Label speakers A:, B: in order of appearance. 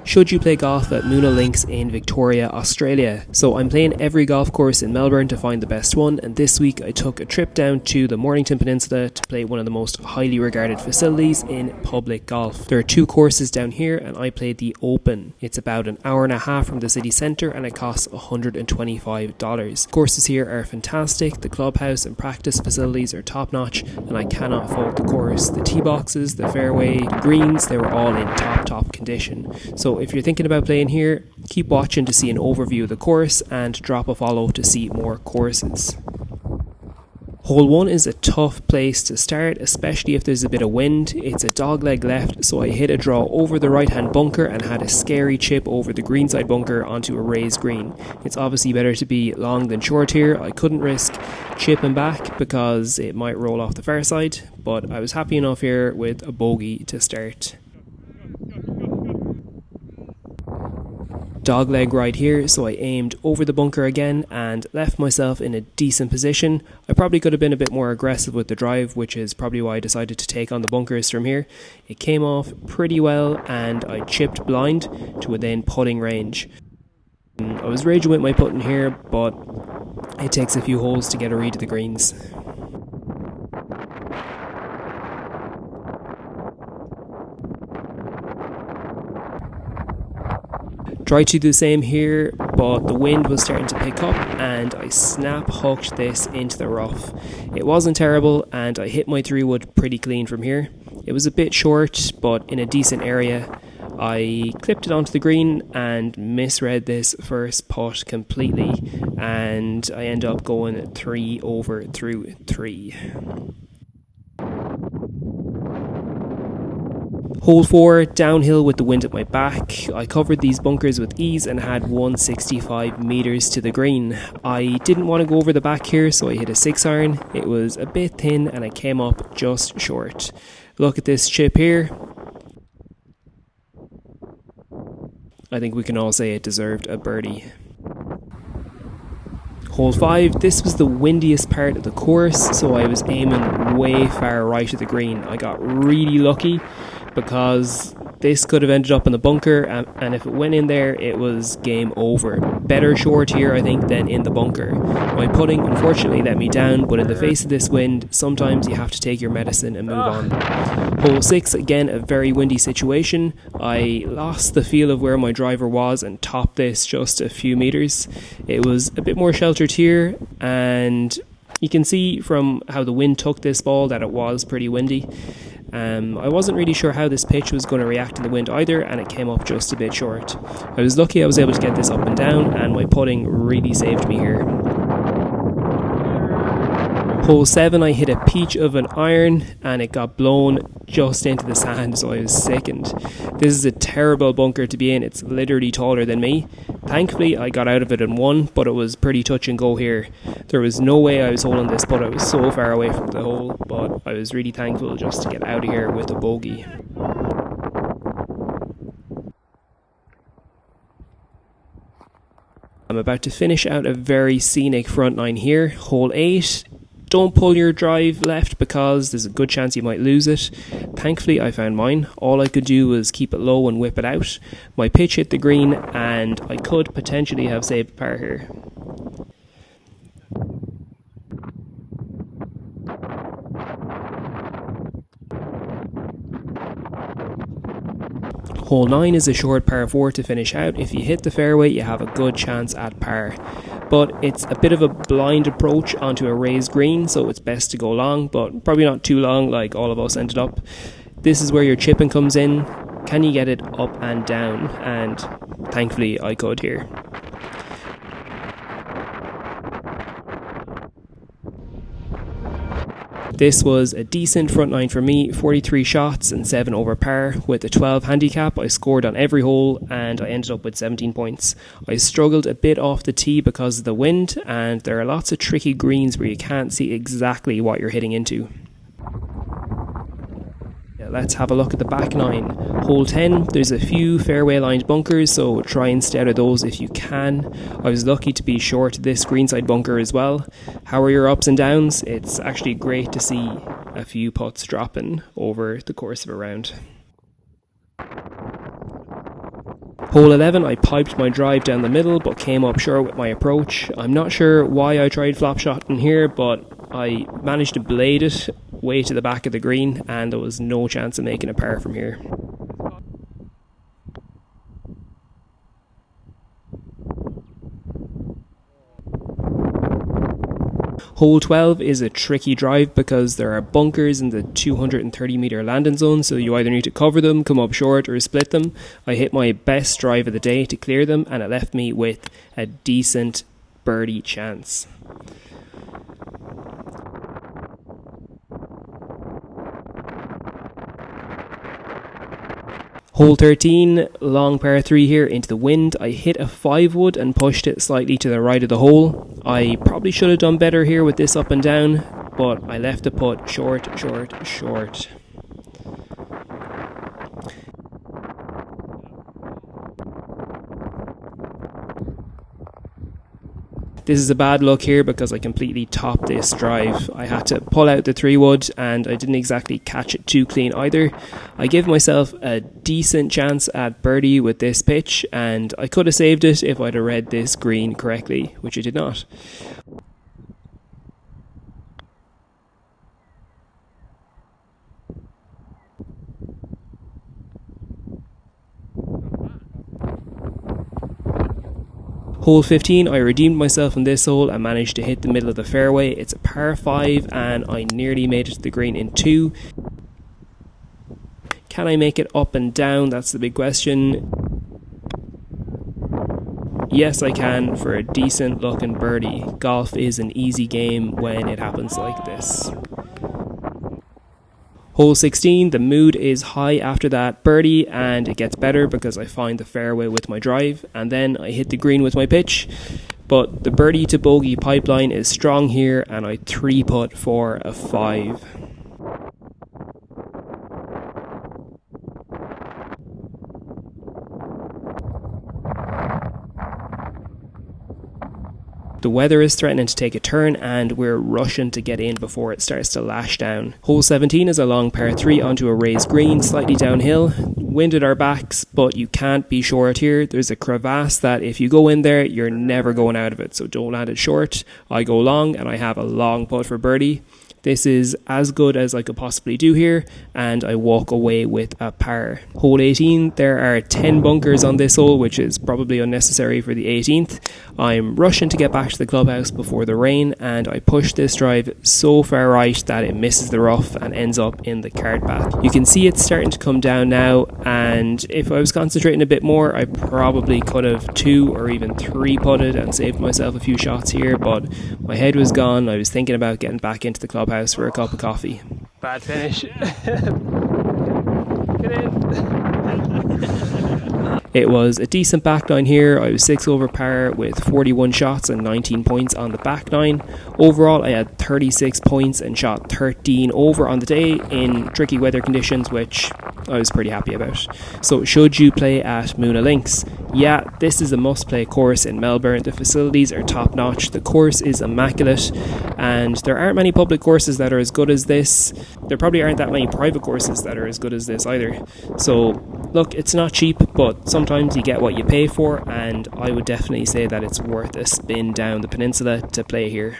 A: Should you play golf at Moonah Links in Victoria, Australia? So I'm playing every golf course in Melbourne to find the best one, and this week I took a trip down to the Mornington Peninsula to play one of the most highly regarded facilities in public golf. There are two courses down here and I played the Open. It's about an hour and a half from the city centre and it costs $125. Courses here are fantastic, the clubhouse and practice facilities are top notch, and I cannot fault the course. The tee boxes, the fairway, the greens, they were all in top condition. So if you're thinking about playing here, keep watching to see an overview of the course and drop a follow to see more courses. Hole 1 is a tough place to start, especially if there's a bit of wind. It's a dogleg left, so I hit a draw over the right hand bunker and had a scary chip over the greenside bunker onto a raised green. It's obviously better to be long than short here. I couldn't risk chipping back because it might roll off the far side, but I was happy enough here with a bogey to start. Dogleg right here, so I aimed over the bunker again and left myself in a decent position. I probably could have been a bit more aggressive with the drive, which is probably why I decided to take on the bunkers from here. It came off pretty well and I chipped blind to within putting range. I was raging with my putting here, but it takes a few holes to get a read of the greens. Tried to do the same here, but the wind was starting to pick up and I snap hooked this into the rough. It wasn't terrible and I hit my 3-wood pretty clean from here. It was a bit short, but in a decent area. I clipped it onto the green and misread this first putt completely, and I end up going 3 over through 3. Hole 4, downhill with the wind at my back. I covered these bunkers with ease and had 165 metres to the green. I didn't want to go over the back here, so I hit a 6-iron. It was a bit thin and I came up just short. Look at this chip here. I think we can all say it deserved a birdie. Hole 5, this was the windiest part of the course, so I was aiming way far right of the green. I got really lucky because this could have ended up in the bunker, and if it went in there, it was game over. Better short here, I think, than in the bunker. My putting unfortunately let me down, but in the face of this wind, sometimes you have to take your medicine and move on. Hole 6, again a very windy situation. I lost the feel of where my driver was and topped this just a few metres. It was a bit more sheltered here, and you can see from how the wind took this ball that it was pretty windy. I wasn't really sure how this pitch was going to react to the wind either, and it came up just a bit short. I was lucky I was able to get this up and down, and my putting really saved me here. Hole 7, I hit a peach of an iron and it got blown just into the sand, so I was sickened. This is a terrible bunker to be in, it's literally taller than me. Thankfully I got out of it in one, but it was pretty touch and go here. There was no way I was holding this, but I was so far away from the hole, but I was really thankful just to get out of here with a bogey. I'm about to finish out a very scenic front nine here. Hole 8. Don't pull your drive left because there's a good chance you might lose it. Thankfully I found mine. All I could do was keep it low and whip it out. My pitch hit the green and I could potentially have saved par here. Hole 9 is a short par 4 to finish out. If you hit the fairway, you have a good chance at par. But it's a bit of a blind approach onto a raised green, so it's best to go long, but probably not too long like all of us ended up. This is where your chipping comes in. Can you get it up and down? And thankfully I could here. This was a decent front nine for me, 43 shots and 7 over par. With a 12 handicap, I scored on every hole and I ended up with 17 points. I struggled a bit off the tee because of the wind, and there are lots of tricky greens where you can't see exactly what you're hitting into. Let's have a look at the back nine. Hole 10, there's a few fairway lined bunkers, so try and stay out of those if you can. I was lucky to be short this greenside bunker as well. How are your ups and downs? It's actually great to see a few putts dropping over the course of a round. Hole 11, I piped my drive down the middle but came up short with my approach. I'm not sure why I tried flop shotting here, but I managed to blade it way to the back of the green and there was no chance of making a par from here. Hole 12 is a tricky drive because there are bunkers in the 230 metre landing zone, so you either need to cover them, come up short or split them. I hit my best drive of the day to clear them and it left me with a decent birdie chance. Hole 13, long par 3 here into the wind. I hit a 5-wood and pushed it slightly to the right of the hole. I probably should have done better here with this up and down, but I left the putt short. This is a bad look here because I completely topped this drive. I had to pull out the 3-wood and I didn't exactly catch it too clean either. I give myself a decent chance at birdie with this pitch and I could have saved it if I'd have read this green correctly, which I did not. Hole 15, I redeemed myself on this hole and managed to hit the middle of the fairway. It's a par 5 and I nearly made it to the green in 2. Can I make it up and down? That's the big question. Yes, I can for a decent looking birdie. Golf is an easy game when it happens like this. Hole 16, the mood is high after that birdie and it gets better because I find the fairway with my drive and then I hit the green with my pitch. But the birdie to bogey pipeline is strong here and I 3-putt for a 5. The weather is threatening to take a turn and we're rushing to get in before it starts to lash down. Hole 17 is a long par 3 onto a raised green, slightly downhill. Wind at our backs, but you can't be short here. There's a crevasse that if you go in there, you're never going out of it, so don't land it short. I go long and I have a long putt for birdie. This is as good as I could possibly do here and I walk away with a par. Hole 18, there are 10 bunkers on this hole, which is probably unnecessary for the 18th. I'm rushing to get back to the clubhouse before the rain and I push this drive so far right that it misses the rough and ends up in the cart path. You can see it's starting to come down now and if I was concentrating a bit more I probably could have 2 or even 3 putted and saved myself a few shots here, but my head was gone. I was thinking about getting back into the clubhouse for a cup of coffee. Bad finish. Get in. It was a decent back nine here. I was 6 over par with 41 shots and 19 points on the back nine. Overall, I had 36 points and shot 13 over on the day in tricky weather conditions, which I was pretty happy about. So should you play at Moonah Links? Yeah, this is a must-play course in Melbourne. The facilities are top-notch. The course is immaculate, and there aren't many public courses that are as good as this. There probably aren't that many private courses that are as good as this either. So, look, it's not cheap, but sometimes you get what you pay for, and I would definitely say that it's worth a spin down the peninsula to play here.